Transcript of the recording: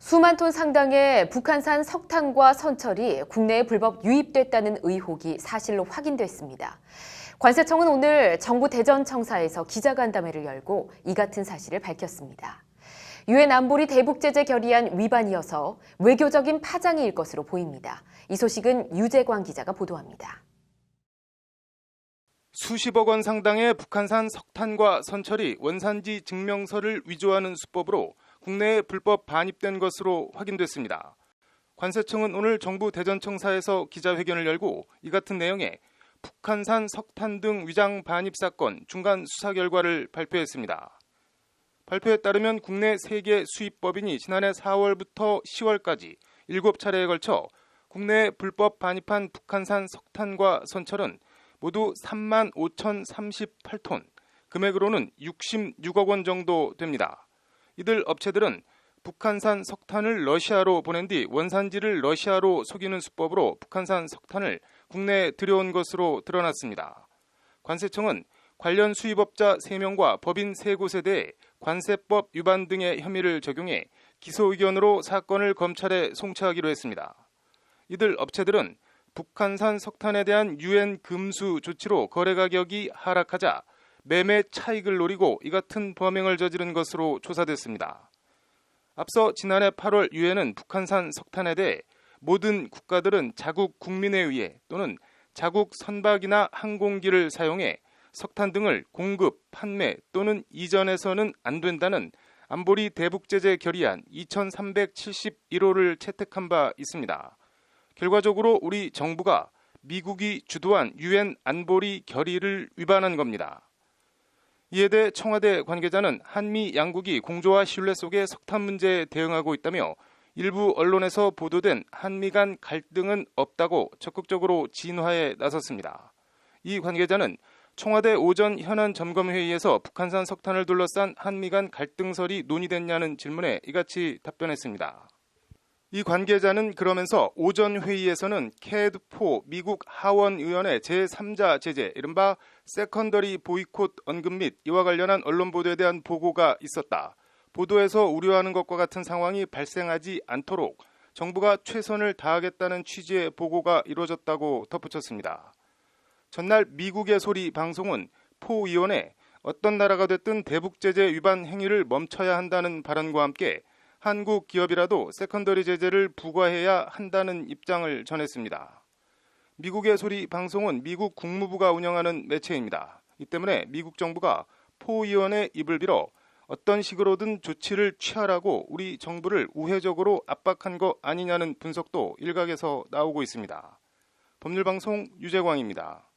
수만 톤 상당의 북한산 석탄과 선철이 국내에 불법 유입됐다는 의혹이 사실로 확인됐습니다. 관세청은 오늘 정부 대전청사에서 기자간담회를 열고 이 같은 사실을 밝혔습니다. 유엔 안보리 대북 제재 결의안 위반이어서 외교적인 파장일 것으로 보입니다. 이 소식은 유재광 기자가 보도합니다. 수십억 원 상당의 북한산 석탄과 선철이 원산지 증명서를 위조하는 수법으로 국내에 불법 반입된 것으로 확인됐습니다. 관세청은 오늘 정부 대전청사에서 기자회견을 열고 이 같은 내용의 북한산 석탄 등 위장 반입 사건 중간 수사 결과를 발표했습니다. 발표에 따르면 국내 세계 수입법인이 지난해 4월부터 10월까지 7차례에 걸쳐 국내에 불법 반입한 북한산 석탄과 선철은 모두 35,038톤, 금액으로는 66억 원 정도 됩니다. 이들 업체들은 북한산 석탄을 러시아로 보낸 뒤 원산지를 러시아로 속이는 수법으로 북한산 석탄을 국내에 들여온 것으로 드러났습니다. 관세청은 관련 수입업자 3명과 법인 3곳에 대해 관세법 위반 등의 혐의를 적용해 기소 의견으로 사건을 검찰에 송치하기로 했습니다. 이들 업체들은 북한산 석탄에 대한 유엔 금수 조치로 거래 가격이 하락하자 매매 차익을 노리고 이 같은 범행을 저지른 것으로 조사됐습니다. 앞서 지난해 8월 유엔은 북한산 석탄에 대해 모든 국가들은 자국 국민에 의해 또는 자국 선박이나 항공기를 사용해 석탄 등을 공급, 판매 또는 이전해서는 안 된다는 안보리 대북제재 결의안 2371호를 채택한 바 있습니다. 결과적으로 우리 정부가 미국이 주도한 유엔 안보리 결의를 위반한 겁니다. 이에 대해 청와대 관계자는 한미 양국이 공조와 신뢰 속에 석탄 문제에 대응하고 있다며 일부 언론에서 보도된 한미 간 갈등은 없다고 적극적으로 진화에 나섰습니다. 이 관계자는 청와대 오전 현안 점검회의에서 북한산 석탄을 둘러싼 한미 간 갈등설이 논의됐냐는 질문에 이같이 답변했습니다. 이 관계자는 그러면서 오전 회의에서는 캐드4 미국 하원의원의 제3자 제재, 이른바 세컨더리 보이콧 언급 및 이와 관련한 언론 보도에 대한 보고가 있었다. 보도에서 우려하는 것과 같은 상황이 발생하지 않도록 정부가 최선을 다하겠다는 취지의 보고가 이루어졌다고 덧붙였습니다. 전날 미국의 소리 방송은 포 의원의 어떤 나라가 됐든 대북 제재 위반 행위를 멈춰야 한다는 발언과 함께 한국 기업이라도 세컨더리 제재를 부과해야 한다는 입장을 전했습니다. 미국의 소리 방송은 미국 국무부가 운영하는 매체입니다. 이 때문에 미국 정부가 포 의원의 입을 빌어 어떤 식으로든 조치를 취하라고 우리 정부를 우회적으로 압박한 거 아니냐는 분석도 일각에서 나오고 있습니다. 법률방송 유재광입니다.